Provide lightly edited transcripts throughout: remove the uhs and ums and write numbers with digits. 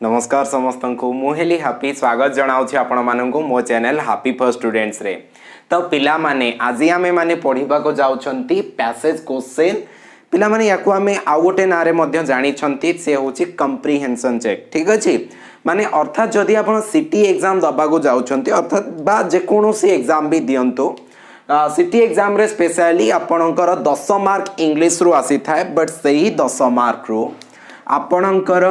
नमस्कार समस्त को मुहेली हापी स्वागत जनाऊँ आपण मानू मो चैनल हापी फॉर स्टूडेंट्स रे। तो पिला माने आज आमे माने पढ़िबा को जाउछंती पैसेज क्वेश्चन पिला माने याकू आमे आउ गोटे नारे मध्य जानी छंती से होची कंप्रिहेंशन चेक। ठीक अछि माने अर्थात जदि आपण सिटी एग्जाम दबा को जाउछंती अर्थात बा जे कोनोसी एग्जाम भी दियंतो सिटी एग्जाम रे स्पेशली आपणकर 10 मार्क इंग्लिश रु आसी थाए बट सही 10 मार्क रु आपणकर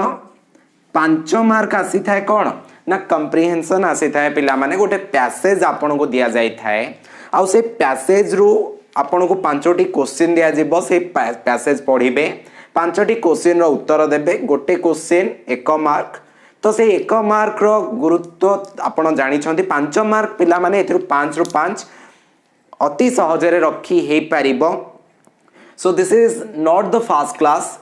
5 मार्क आसी थाए कौन ना कंप्रिहेंशन आसी थाए पिला माने गोटे पैसेज आपन को दिया जाई थाए आ से पैसेज रु आपन को 5टी क्वेश्चन दिया जिवो से पैसेज पढ़िबे 5टी क्वेश्चन रो उत्तर देबे गोटे क्वेश्चन 1 मार्क तो से 1 मार्क रो गुरुत्व आपन जानि छंती 5 मार्क पिला माने एथरु 5 रु 5 अति सहजरे रखी हे पारिबो। So this is not the fast class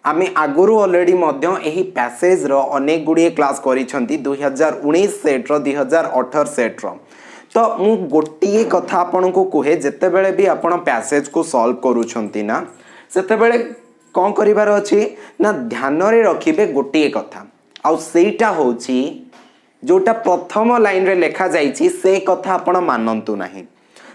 आमे आगुरु ऑलरेडी मध्य एही पैसेज रो अनेक गुडी क्लास करी छंती 2019 सेट रो 2018 सेट रो। तो मु गोटिए कथा आपन को कहे जते बेले भी आपन पैसेज को सॉल्व करू छंती ना सेते बेले कोन करिवार अछि ना ध्यान रे रखिबे गोटिए कथा आ सेटा होची जोटा प्रथम लाइन रे लिखा जाईची से कथा आपन मानंतु नाही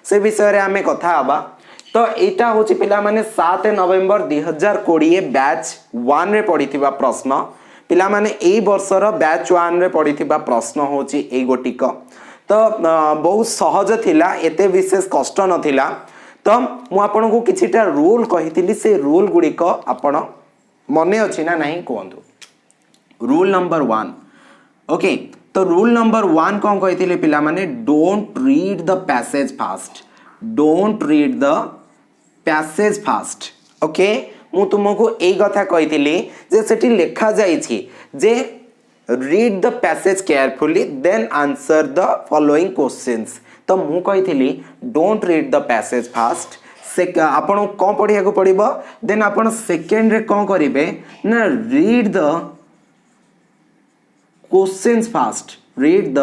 से विषय रे आमे कथा आबा। तो एटा होची पिला माने 7 नवंबर 2020 बैच 1 रे पढ़िथिबा प्रश्न पिला माने एई वर्षर बैच 1 रे पढ़िथिबा प्रश्न होची एई गोटिक। तो बहुत सहज थिला एते विशेष कष्ट नथिला। तो मु आपन को किछिटा रूल कहितिली से रूल गुडिक आपन मने अछि ना नाही कोंतु। रूल नंबर 1 ओके तो रूल नंबर 1 कोन कहितिले पिला माने don't read the passage fast don't read the passage fast. Okay मु तुमको एई कथा कहितिली जे सेठी लेखा जाईछि जे read the passage carefully then answer the following questions. तो मु कहितिली don't read the passage fast से आपण कोन पढिया को पडिबो देन आपण सेकंड रे कोन करिवे ना read the questions fast read the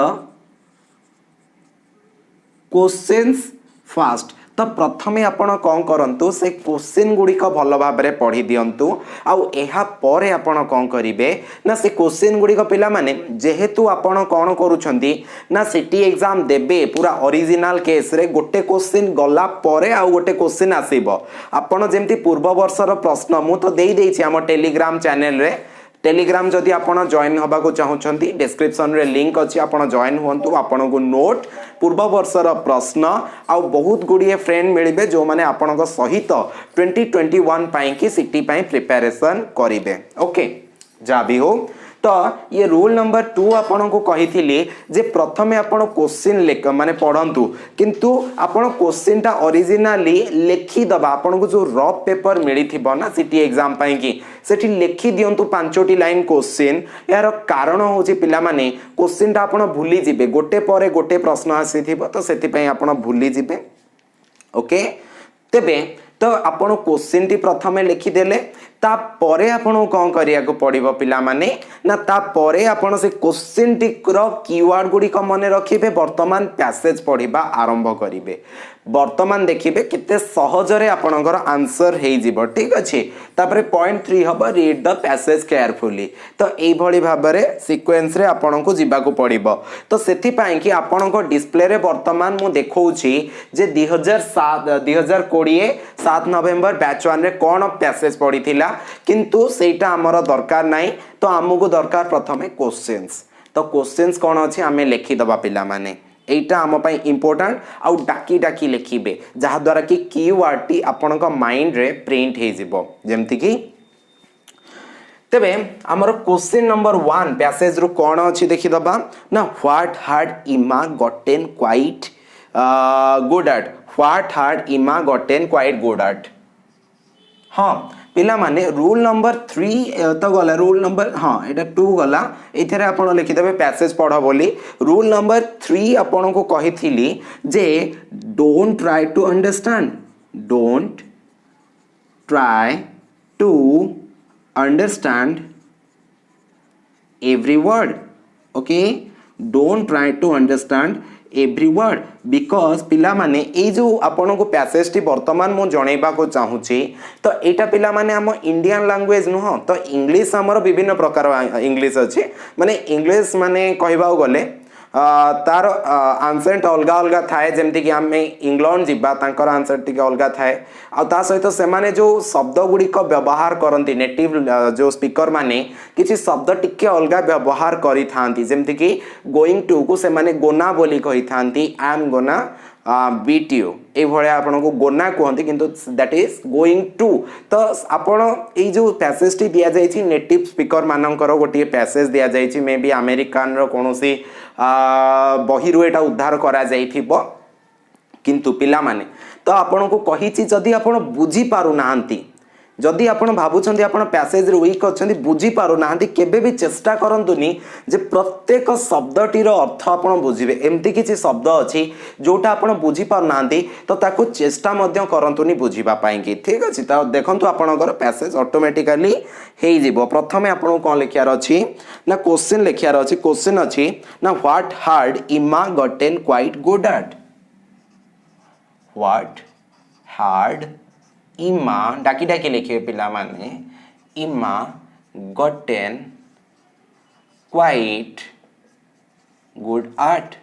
questions fast. तो प्रथमे आपण कोन करंतु से क्वेश्चन गुडी को भलो भाबरे पढी दियंतु आ एहा परे आपण कोन करिवे ना से क्वेश्चन गुडी को पिला माने जेहेतु आपण कोन करूछंती ना सिटी एग्जाम देबे पूरा ओरिजिनल केस रे गोटे क्वेश्चन गला परे आ गोटे क्वेश्चन आसीबो आपण जेमति पूर्व वर्षर प्रश्न मु तो देई देछि हम टेलीग्राम चैनल रे टेलीग्राम जदि आपण जॉइन होबा को चाहुछंती डिस्क्रिप्शन रे लिंक अछि आपण जॉइन हुंतु आपण को नोट पूर्व वर्षर प्रश्न आ बहुत गुडिए फ्रेंड मिलिबे जो माने आपण को सहित 2021 पई की सिटी पई प्रिपरेशन करिवे। ओके जा भी हो तो ये रूल नंबर 2 आपण को कहिथिली जे प्रथमे आपण क्वेश्चन लेख माने पढंतु किंतु आपण क्वेश्चन ता ओरिजिनली लेखि दबा आपण को जो रफ पेपर मिली थिबो ना सिटी एग्जाम पई की सेठी लेखि दियंतु 5टी लाइन क्वेश्चन यार कारण होची पिला माने क्वेश्चन ता आपण भूली जिबे गोटे परे गोटे प्रश्न आसीथिबो तो सेति पई आपण भूली जिबे। ओके तेबे तो आपण क्वेश्चन टी प्रथमे लिखि देले ता परे आपण कोन करिया को पड़िबो पिला माने ना ता परे आपण से क्वेश्चन टी रो कीवर्ड गुडी को मने रखिबे वर्तमान पैसेज पढिबा आरंभ करिवे वर्तमान देखिबे किते सहज रे आपणकर आंसर हेई जिवो। ठीक अछि तापरे पॉइंट 3 हबो रीड द पैसेज केयरफुली। तो एई भली भाबरे सीक्वेंस रे आपण को जिबा को पड़िबो। तो सेथि पई कि आपण को डिस्प्ले रे वर्तमान मु देखौछि जे 2020 7 नवंबर बैच 1 रे कोन पैसेज पढिथिला किंतु सेटा हमर दरकार नाही। तो हमकु दरकार प्रथमे क्वेश्चंस तो क्वेश्चंस कोन अछि हमें लिखि दबा पिला माने एटा हम पई इंपोर्टेंट आउ डाकी डाकी लिखिबे जहा द्वारा कि कीवर्ड टी आपन को माइंड रे प्रिंट हे जिवो जेमति कि तेबे हमर क्वेश्चन नंबर 1 पैसेज रु कोन अछि देखि दबा ना what had Emma gotten quite good at what had Emma gotten quite good eight. हां पिला माने रूल नंबर 3 तो गला रूल नंबर हां एटा 2 गला एथरे आपण लिखि देबे पैसेज पढो बोली रूल नंबर 3 आपण को कहिथिली जे don't try to understand don't try to understand every word. Okay don't try to understand every word because पिला माने ए जो आपन को पैसेज टी वर्तमान मु जणैबा को चाहूची तो एटा पिला माने हम इंडियन लैंग्वेज नुह तो इंग्लिश हमर विभिन्न प्रकार इंग्लिश अछि माने इंग्लिश माने कहबा गले तार आंसर अलग अलग थाए जमती कि आम इंग्लैंड जीवा तांकर आंसर टी अलग थाए आ सहित से माने जो शब्द गुड़िक व्यवहार करती नेटिव जो स्पीकर माने किसी शब्द टिके अलग व्यवहार करी थांती जमती कि गोइंग टू को से माने गोना बोली कही थांती I am gonna beat you ए भलिया आपन को गोना कहंती किंतु दैट इज गोइंग टू तो आपन ए जो पैसेज टी दिया जायछि नेटिव स्पीकर मानकर गोटे पैसेज दिया जायछि मे बी अमेरिकन रो कोनोसी बहिरु एटा उद्धार करा जाइथिबो किंतु पिला माने तो आपन को कहिछि जदी आपन बुझी पारु नाहंती जदि आपण भाबुछंती आपण पैसेज रे वीक अछंती बुझी पारु नाहंती केबे भी चेष्टा करंतुनी जे प्रत्येक शब्दटीर अर्थ आपण बुझिबे एमती किछि शब्द अछि जोटा आपण बुझी पारु नाहंती तो ताको चेष्टा मध्य करंतुनी बुझिबा पाई कि ठीक अछि त देखंतु आपणकर पैसेज ऑटोमेटिकली हेई जिवो प्रथमे आपण कोन लिखियार अछि ना क्वेश्चन लिखियार अछि क्वेश्चन अछि ना व्हाट हार्ड इमा gotten quite good at what had इमा डाकी डाकी लिखे पिला माने इमा gotten quite good art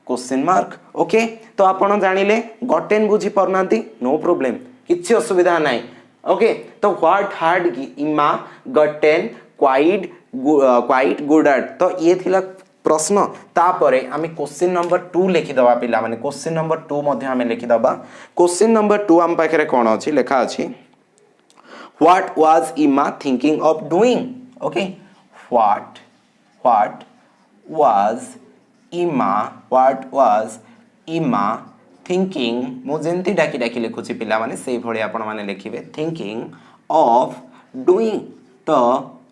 question mark okay तो आपण जानिले गॉटन बुझी परनांती नो प्रॉब्लम किछि असुविधा नाही ओके तो व्हाट हार्ड इमा गॉटन क्वाइट गुड आर्ट तो ये थिला प्रश्न तापरे आमे क्वेश्चन नंबर 2 लिखि दबा पिला माने क्वेश्चन नंबर 2 मध्ये आमे लिखि दबा क्वेश्चन नंबर 2 आम पाखरे कोन अछि लेखा अछि what was Emma thinking of doing okay what was Emma thinking मु जेंती डाकी डाकी लिखुछि पिला माने सेही भଳି आपण माने लिखिबे थिंकिंग ऑफ डूइंग तो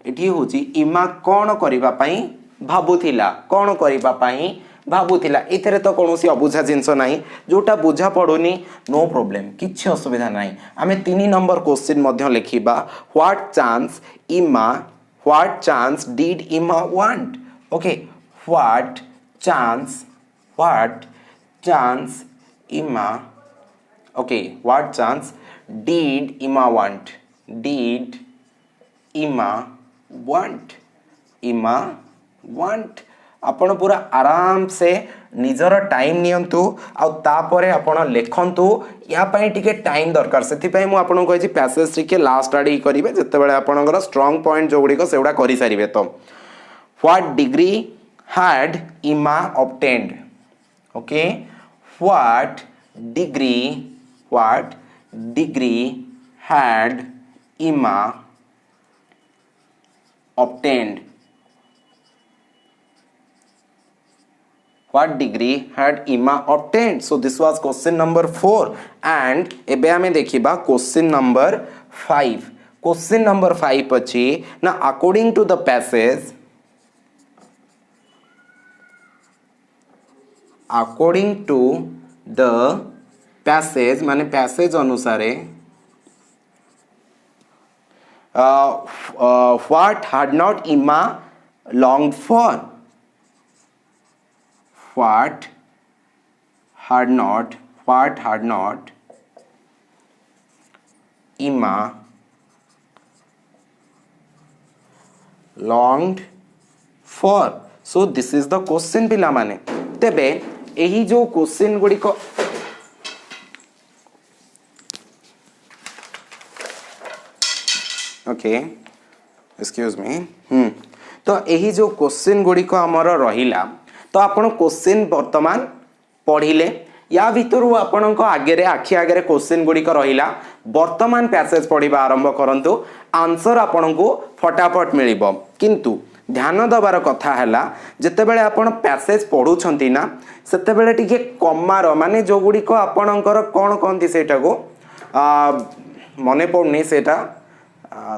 एठी होछि इमा कोन करिबा पई भाबुथिला कौन करिबा पाई भाबुथिला एथरे तो कोनोसी अबुझा जिंस नाही जोटा बुझा पडुनी नो प्रॉब्लम किछि असुविधा नाही आमे 3 नंबर क्वेश्चन मध्ये लिखिबा what chance did Emma want okay what chance इमा okay what chance did Emma want आपण पूरा आराम से निजर टाइम नियंतु आ तापरे आपण लेखंतु या पई टिके टाइम दरकार सेति पई मु आपण कहै छी पैसेज टिके लास्ट आडी करिवे जते बेले आपणकर स्ट्रांग पॉइंट जो गुडी को सेवडा करि सारिवे तो व्हाट डिग्री हैड इमा obtained okay what degree had इमा obtained what degree had Ima obtained so this was question number 4 and ebe ame dekhiba question number 5 achi na according to the passage माने passage अनुसारे what had not Ima longed for what had not Ima longed for so this is the question पिला माने तेबे एही जो question गुडी को okay excuse me तो यही जो क्वेश्चन गुड़ी को आमर रहिला तो आपण क्वेश्चन वर्तमान पढ़िले या भितर आपण आगे आखि आगे क्वेश्चन गुड़ी को रहिला वर्तमान पैसेज पढ़िबा आरंभ करंतु आंसर आपण को फटाफट मिलिबो किंतु ध्यान दबार कथा हैला जते बेले आपण पैसेज पढुछंती ना सेते बेले टिके कमार माने जो गुड़ी को आपणकर कोन कोनती सेटा को मने पड़नी सेटा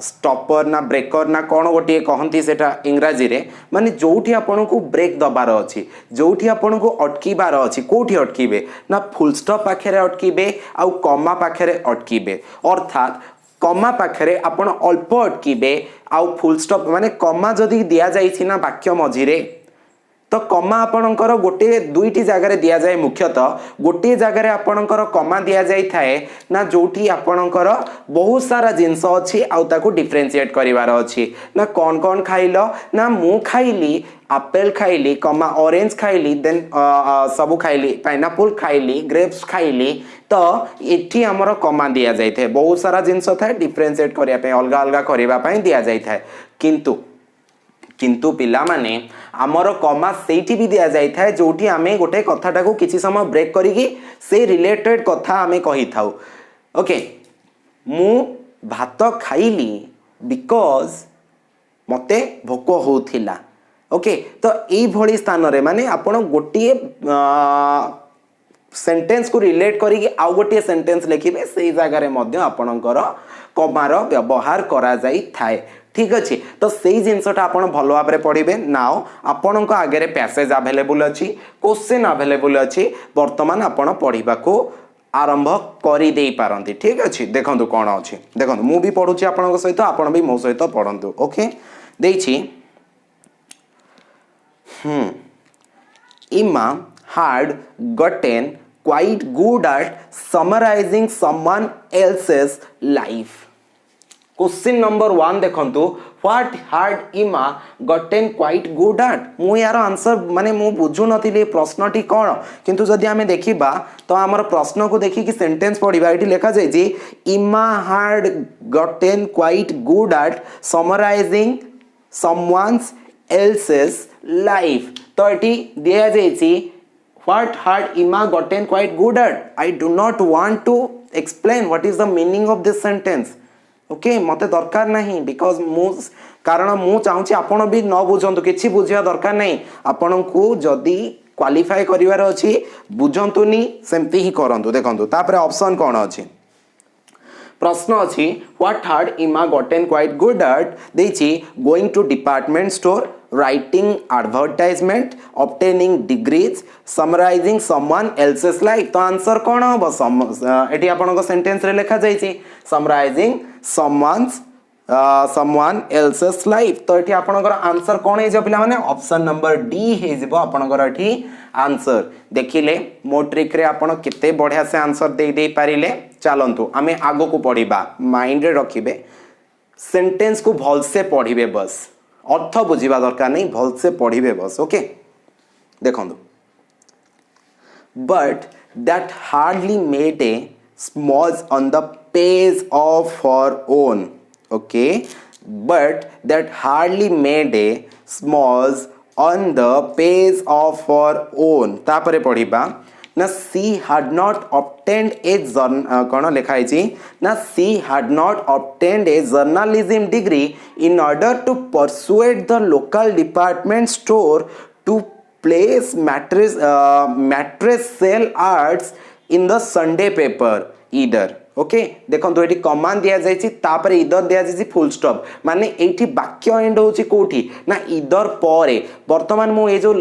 स्टॉपर ना ब्रेकर ना कौन गोटे कहती सेटा इंग्राजी रे माने जोठी आपन को ब्रेक दबार अछि जोठी आपन को अटकीबार अछि कोठी अटकीबे ना फुल स्टॉप पाखरे अटकीबे आउ कमा पाखरे अटकीबे अर्थात कमा पाखरे आपण अल्प अटकीबे आउ फुल स्टॉप माने कमा जदि दिया जाइछि ना वाक्य मझिरे तो कमा आपणकर गोटे दुईटी जगार दि जाए मुख्यतः गोटे जगार आपणकर कमा दि जाए थाए ना जोटी आपणकर बहुत सारा जिनस अच्छी आउ ताकू डिफरेंशिएट करिवार अच्छी ना कौन कौन खाइल ना मु खाइली आपेल खाइली कमा ऑरेंज खाइली देन सबु खाइली पाइनापल खाइली ग्रेप्स खाइली तो एठी हमर कमा दिया जाए थे बहुत सारा जिनस थाए डिफरेंशिएट करिया पे अलग अलग करिवा पे दिया जाए थाए किंतु पिला माने आमर कमा सेठी भी दिया जाए थाए जोठी आमे गोटे कथाटा को किछि समय ब्रेक करिकी से रिलेटेड कथा आमे कहि थाउ ओके मु भात खाइली बिकॉज मते भोक होउथिला ओके तो एई भली स्थान रे माने आपण गोटिए सेंटेंस को रिलेट करिकी आउ गोटिए सेंटेंस लिखिबे सेई जगह रे मध्य आपणकर कमार व्यवहार करा जाई थाए ठीक अच्छे तो सही जिनसटा आप भल भाव में पढ़े नाउ आपण आगे पैसेज अवेलेबल अच्छी क्वेश्चन अवेलेबल अच्छी बर्तमान आपण पढ़ा को आरंभ कर दे पारती ठीक अच्छे देखो कौन अच्छी देखो मु भी पढ़ुची आपण सहित आपण भी मो सहित पढ़ु ओके देछि इमा had gotten quite good at summarizing someone else's life. Question number 1 देखंतु what had Emma gotten quite good eight मु यार आंसर माने मु बुझु नथिले प्रश्नटी कोन किंतु जदि आमे देखिबा तो हमर प्रश्न को देखि कि सेंटेंस पढिबा एठी लिखा जाय जे Emma had gotten quite good at summarising someone's else's life तो एठी दिया जाय छी what had Emma gotten quite good at I do not want to explain what is the meaning of this sentence okay मते दरकार नहीं because मु कारण मु चाहूची आपण भी न बुझंतु किछि बुझिया दरकार नहीं आपण को जदी क्वालिफाई करिवार अछि बुझंतुनी सेमती ही करंतु देखंतु तापर ऑप्शन कोन अछि प्रश्न अछि what had Emma gotten quite good at देछि going to department store writing advertisement obtaining degrees summarising someone else's life तो आंसर कोन हो एठी आपण को सेंटेंस रे लिखा जाय छी समराइजिंग समवन एल्सेस लाइफ तो एठी आपनकर आंसर कोन हे जे पिला माने ऑप्शन नंबर डी हे जेबो आपनकर एठी आंसर देखिले मो ट्रिक रे आपण केते बढ़िया से आंसर दे पारिले चलंतु आमे आगो को पढिबा माइंड रे रखिबे सेंटेंस को भल से पढिबे बस अर्थ बुझिबा दरकार नहीं भल से पढिबे बस ओके देखंतु but that hardly made a smudge on the page of her own okay but that hardly made a smudge on the page of her own तापरे पढ़िबा ना she had not obtained a कौन लिखा है ना she had not obtained a journalism degree in order to persuade the local department store to place mattress sale ads in the Sunday paper either okay देखो तो ये command दिया जायछि तापर इधर दिया जायछि फुल स्टॉप माने एठी वाक्य एंड होछि कोठी ना इधर परे वर्तमान मु ए जो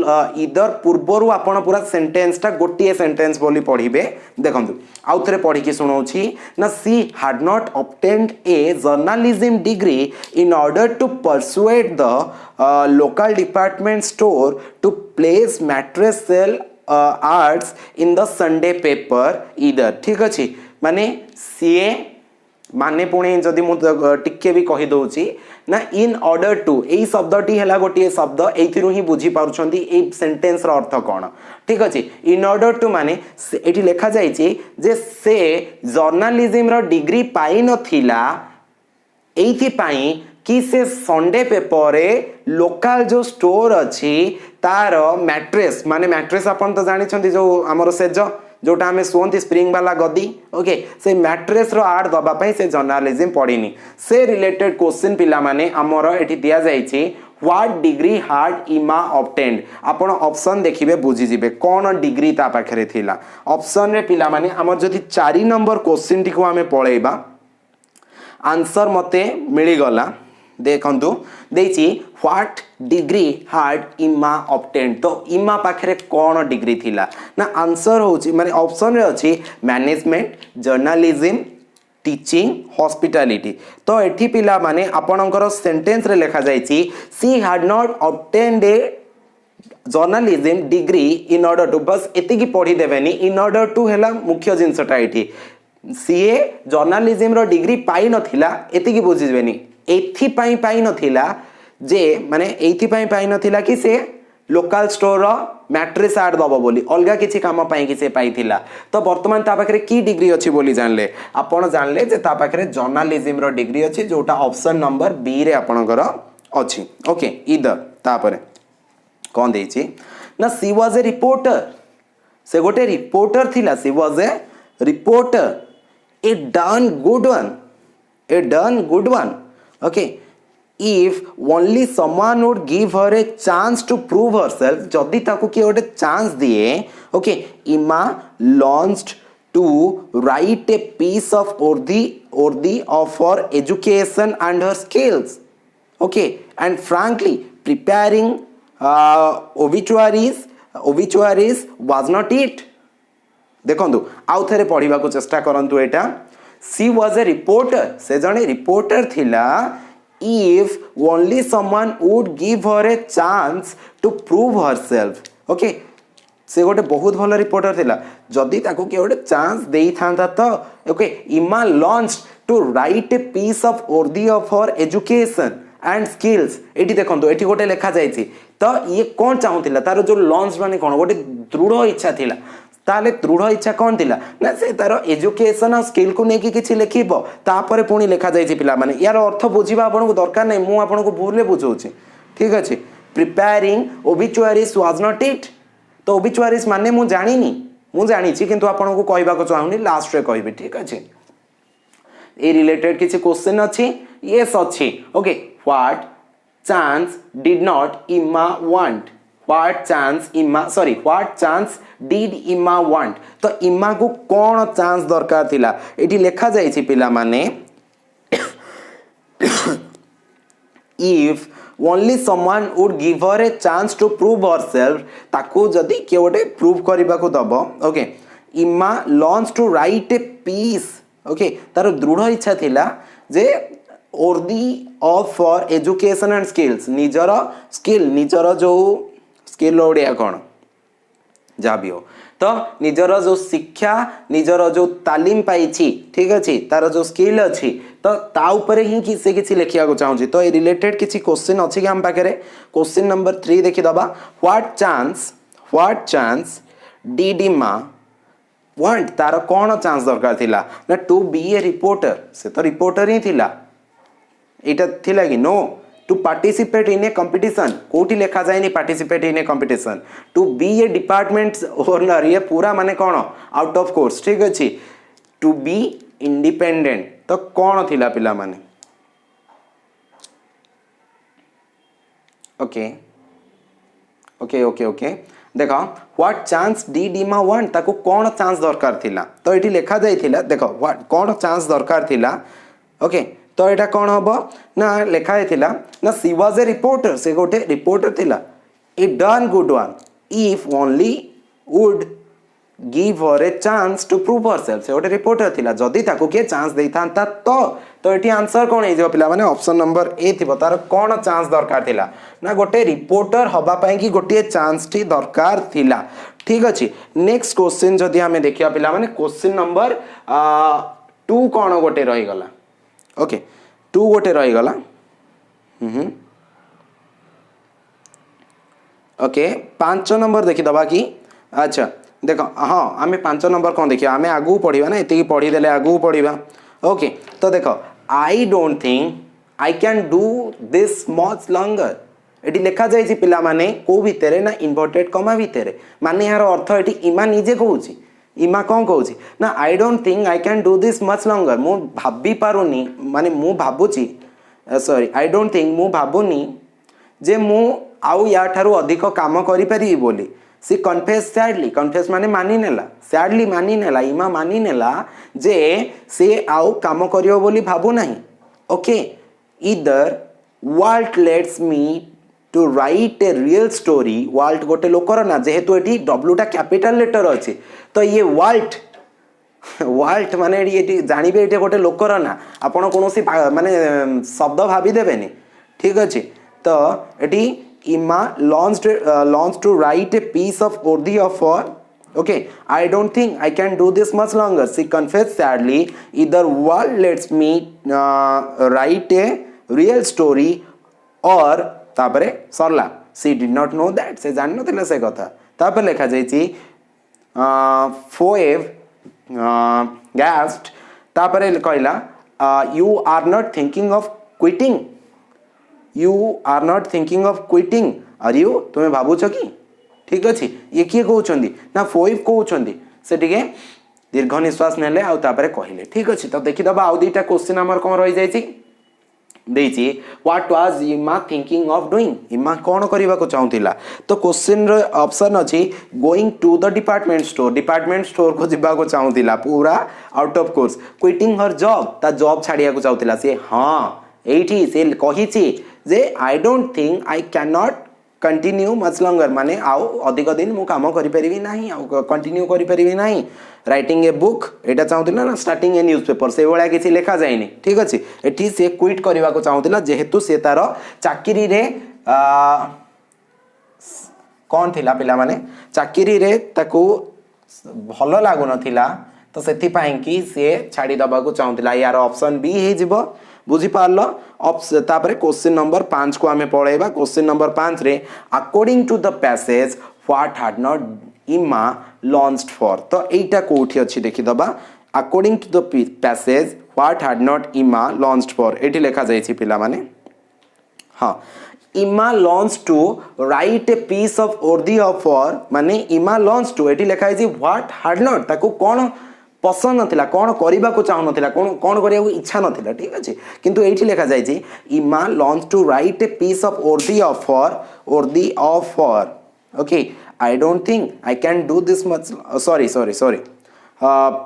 इधर पूर्वरु आपण पूरा सेंटेंस ता गोटिए सेंटेंस बोली पढिबे देखंतु आउ थरे पढि के सुनाउछि ना she had not obtained a journalism degree in order to persuade the local department store to place mattress sale arts in the Sunday paper इधर ठीक अछि माने सीए माने पुणे जदि मु टिके भी कहि दउची ना इन ऑर्डर टू एई शब्दटी हैला गोटिए शब्द एथिरु ही बुझी पारुछंती ए सेंटेंस रो अर्थ कोन ठीक अछि इन ऑर्डर टू माने एठी लिखा जायछि जे से जर्नलिज्म रो डिग्री पाई नथिला एथि पाई कि से संडे पेपर रे लोकल जो स्टोर अछि तार मैट्रेस माने मैट्रेस अपन तो जानि छंती जो हमर सेज जोटा हमें सुवंती स्प्रिंग वाला गद्दी ओके से मैट्रेस रो आड दबा पई से जर्नलिज्म पढिनी से रिलेटेड क्वेश्चन पिला माने हमर एठी दिया जायछि व्हाट डिग्री हार्ड इमा ऑब्टेन्ड आपण ऑप्शन देखिबे बुझी जिबे कोन डिग्री ता पाखरे थिला ऑप्शन रे पिला माने हमर जदी 4 नंबर क्वेश्चन टी को हमें पळेबा आंसर मते मिली गला देखंतु देछि व्हाट डिग्री हार्ड इमा ऑब्टेन्ड तो इमा पाखरे कोन डिग्री थिला ना आंसर होछि माने ऑप्शन रे अछि मैनेजमेंट जर्नलिज्म टीचिंग हॉस्पिटैलिटी तो एठी पिला माने आपणकर सेंटेंस रे लिखा जायछि she had not obtained a journalism degree in order to बस एतिकी पढ़ी देबेनी इन ऑर्डर टू हैला मुख्य जिंसटा एठी सीए जर्नलिज्म रो डिग्री पाई नथिला एतिकी बुझिबेनी एथि पाई नथिला जे माने एथि पाई नथिला कि से लोकल स्टोर रो मैट्रिक्स ऐड दबो बोली अलगा किछि काम पाई कि से पाइथिला तो वर्तमान ता पाखरे की डिग्री अछि बोली जानले आपण जानले जे ता पाखरे जर्नलिज्म रो डिग्री अछि जोटा ऑप्शन नंबर बी रे आपणकर अछि ओके इधर तापरे कोन देछि ना सी वाज ए रिपोर्टर से गोटे रिपोर्टर थिला she was a reporter A done good one okay if only someone would give her a chance to prove herself जदि ताकू किए गोटे चांस दिए ओके इमा launched to write a piece of worthy of her education and her skills okay and frankly preparing obituaries was not it देखंतु आउ थरे पढ़िबा को चेष्टा करंतु एटा she was a reporter से जने रिपोर्टर थिला if only someone would give her a chance to prove herself okay से गोटे बहुत भल रिपोर्टर थिला जदि ताको के गोटे चांस देई थांता तो okay Emma launch to write a piece of worthy of her education and skills एटी देखंतु एटी गोटे लिखा जायछि तो ये कोन चाहुतिला तारो जो लॉन्च माने कोन गोटे दृढ़ इच्छा थिला ताले दृढ़ इच्छा कौन थिला ना से तारो एजुकेशन और स्किल को नेकी किछि लिखिबो तापरे पुणी लिखा जायछि पिला माने यार अर्थ बुझिबा आपन को दरकार नै मु आपन को भूलले बुझौछि ठीक अछि प्रिपेयरिंग ओबिचुआरीज वाज नॉट इट तो ओबिचुआरीज माने मु जानि छि किंतु आपन को कहबा को चाहुनी लास्ट रे कहबी ठीक अछि ए रिलेटेड किछि क्वेश्चन अछि यस अछि okay what chance did not इमा want what chance did Imma want तो इमा को कौन चांस दरकार थिला एटी लिखा जायछि पिला माने if only someone would give her a chance to prove herself ताको जदी के ओटे प्रूव करबा को दबो ओके इमा launched to write a piece okay तार दृढ़ इच्छा थिला जे worthy of for education and skills निजर जो स्किल ओडिया कौन जहाँ भी हो तो निजर जो शिक्षा निजर जो तालीम पाई ठीक अच्छे तार जो स्किल अच्छी तो ता ऊपर ही किसी किसी लिखा चाहूँगी तो ये रिलेटेड किसी क्वेश्चन अच्छी कि आम पाखे क्वेश्चन नंबर 3 देखीदबा what chance did Emma want तार कौन चांस दरकार थिला ना टू बी ए रिपोर्टर से तो रिपोर्टर ही थिला एटा थिला कि no to participate in a competition कोठी लिखा जाए नहीं participate in a competition to be a department owner ये पूरा माने कौन आउट ऑफ कोर्स ठीक अच्छे टू बी इंडिपेंडेंट तो कौन थिला पिला माने ओके ओके ओके ओके देखो what chance did Emma want ताको कौन चांस दरकार थिला तो एठी लिखा जाई थिला देखो व्हाट कौन चांस दरकार थिला ओके तो एटा कौन हम ना लिखा थिला ना सी वाज ए रिपोर्टर से गोटे रिपोर्टर थिला ए done good one if only would give her a chance to prove herself से गोटे रिपोर्टर थिला जदी ताको के चांस देई थांता तो एटी आंसर कौन हे जो पिला माने ऑप्शन नंबर ए थिबो तार कौन चांस दरकार थिला ना गोटे रिपोर्टर हबा पई कि गोटे चांस टी दरकार थिला ठीक अछि नेक्स्ट क्वेश्चन जदी हमें देखिया पिला माने क्वेश्चन नंबर 2 कौन गोटे रही गला ओके 2 गोटे रही गला ओके 5 नंबर देखी दबा कि अच्छा देखो हाँ आम 5 नंबर कौन देखिए आम आगू पढ़ा ना ये पढ़ी देले आगू पढ़ा ओके तो देखो आई don't think I can do this much longer eighty लिखा जाए पिला माने को भितर ना इन्वर्टेड कमा भितर माने यार अर्थ एटी इमा निजे कहूँ इमा कौन कहूँ ना आई don't think I can do this much longer मु भाभी पारुनी माने मु भाबुची सॉरी आई डोंट थिंक मु भाबुनी जे मु आउ या ठारू अधिक काम करि परिबी बोली सी कन्फेस सैडली कन्फेस माने मानी नेला सैडली मानी नेला इमा मानी नेला जे से आउ काम करियो बोली भाबु नाही ओके इधर Walt lets me to write a real story Walt गोटे लोकर ना जेहेतु एटी डब्ल्यू टा कैपिटल लेटर अच्छे तो ये वाल्ट वाल्ट माने ये जानवे ये गोटे लोकर ना आपण कौन माने शब्द भाभी देवेनि ठीक अच्छे तो ये Emma launch to write a piece of worthy of okay I don't think I can do this much longer she confessed sadly either world lets me write a real story or तापरे सरला she did not know that से जान नथिले से कथा तापर लिखा जाइछि फोएव गास्ट तापरे कहला you are not thinking of quitting you are not thinking of quitting are you तुम्हें भाबुछ कि ठीक अच्छे ये किए कहते ना फोइव कहते से टिके दीर्घ निश्वास नेले आउ तापरे कहले ठीक अच्छे तो देखीदबा आउ दुईटा क्वेश्चन आमर कौन रही जाइए what was Emma thinking of doing Emma कौन करने को चाहूला तो क्वेश्चन ऑप्शन अच्छी going to the department store को जीवा को चाहूला पूरा out of course quitting her job ता जॉब छाड़िया को चाहूला सी हाँ ये से कही जे I don't think I can not continue much longer माने आउ अधिक दिन मु काम करि परिबी नाही आउ कंटिन्यू करि परिबी नाही राइटिंग ए बुक एटा चाहूतिला ना स्टार्टिंग ए न्यूज़पेपर से भलिया किछि लेखा जायनी ठीक अछि एठी से क्विट करबा को चाहूतिला जेहेतु से तार चाकरी रे कौन थिला पिला माने चाकरी रे ताको भलो लागु नथिला तो सेथि पई कि से छाडी दबा को चाहूतिला यार ऑप्शन बी हे जिवो बुझी पारल तापरे क्वेश्चन नंबर 5 को आमे पढाइबा क्वेश्चन नंबर 5 रे according to the passage what had not Emma launched for तो एटा कोठी अछि देखि दबा according to the passage what had not Emma launched for एठी लेखा जाइछि पिला माने हां Emma launch to write a piece of worthy of for माने इमा लॉन्च टू एठी लेखा जाइछि व्हाट हैड नॉट ताको कोन पसंद नथिला कौन करबा को चाहू नथिला कौन कौन करिया को इच्छा नथिला ठीक अछि किंतु एठी लेखा जाय छी Emma launch to write a piece of worthy of for okay I don't think I can do this much sorry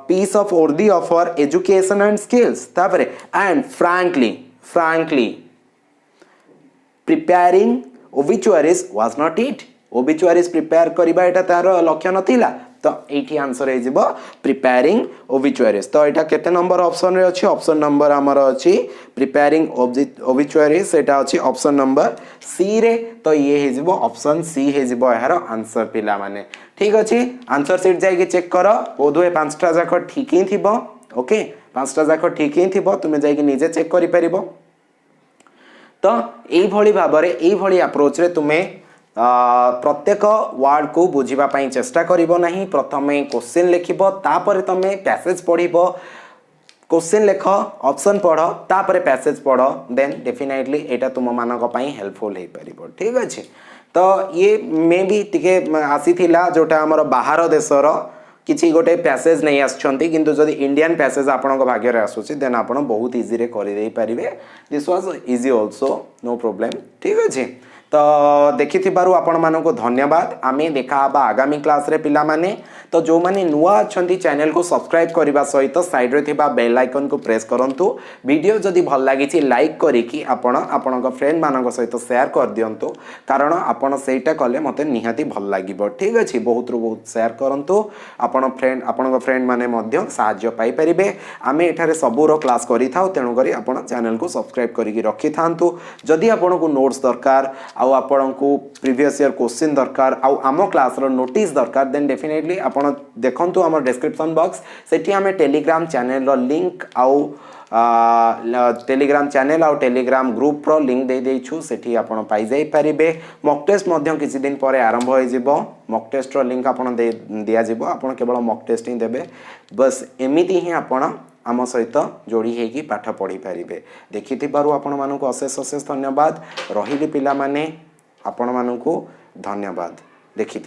piece of worthy of for education and skills तापरे and frankly preparing obituaries was not it obituaries prepare करबा एटा तार लक्ष्य नथिला तो एठी answer हे जिवो preparing ओबिचुअरीज तो एटा केते नंबर ऑप्शन रे अछि ऑप्शन नंबर हमर अछि प्रिपेयरिंग ओबिचुअरीज एटा अछि ऑप्शन नंबर सी रे तो ये हे जिवो ऑप्शन सी हे जिवो एहार आंसर पिला माने ठीक अछि आंसर शीट जाय के चेक करो बोधवे पांचटा जाक ठीक ही थिबो ओके पांचटा जाक ठीक ही थिबो तुमे जाय के निजे चेक करि परिबो तो एई भली भाबरे एई भली अप्रोच रे तुमे प्रत्येक वर्ड को बुझीबा पई चेष्टा करिवो नहीं प्रथमे क्वेश्चन लिखिबो तापर तमे पैसेज पढिबो क्वेश्चन लेख ऑप्शन पढ़ तापर पैसेज पढ़ देन डेफिनेटली एटा तुम मानक पई हेल्पफुल हे परिबो ठीक अछि तो ये मे भी टिके आसीथिला जोटा हमर बाहर देशर किछि गोटे पैसेज नहीं आछंती किंतु जदि इंडियन पैसेज आपन को भाग्य रे आसुची देन आपन बहुत इजी रे करि देई परिबे this was easy also no problem ठीक अछि तो देखि थिबारु आपण मानको धन्यवाद आमे देखा बा आगामी क्लास रे पिला माने तो जो माने नुआ अछंती चैनल को सब्सक्राइब करिबा सहित साइड रे थिबा बेल आइकन को प्रेस करंतु वीडियो जदि भल लागि छि लाइक करी कि आपण आपणक फ्रेंड मानक सहित शेयर कर दियंतु कारण आपण सेटा कले मते निहाती भल लागिबो ठीक अछि बहुत रु बहुत शेयर करंतु आपण फ्रेंड आपणक फ्रेंड माने मध्य सहाय्य पाई परिबे आमे एठारे सबुरो क्लास करि थाउ तेनु करी आपण चैनल को सब्सक्राइब करी रखि थांतु जदि आपण को नोट्स दरकार आउ आपण को प्रीवियस ईयर क्वेश्चन दरकार आउ आम क्लास रो नोटिस दरकार देन डेफिनेटली आपण देखंतु हमर डिस्क्रिप्शन बॉक्स सेठी हमें टेलीग्राम चैनल रो लिंक आउ टेलीग्राम चैनल आउ टेलीग्राम ग्रुप रो लिंक दे देछु सेठी आपण पाई जाई परिबे मॉक टेस्ट मध्यम किछि दिन परे आरंभ होई जिवो मॉक टेस्ट रो लिंक आपण दे दिया जिवो आपण केवल मॉक टेस्ट ही देबे बस एमिति ही आपण आम सहित जोड़ी होगी पाठ पढ़ी पारे देखि आपण मानक अशेष अशेष धन्यवाद रही पिला माने आपण मानक धन्यवाद देखि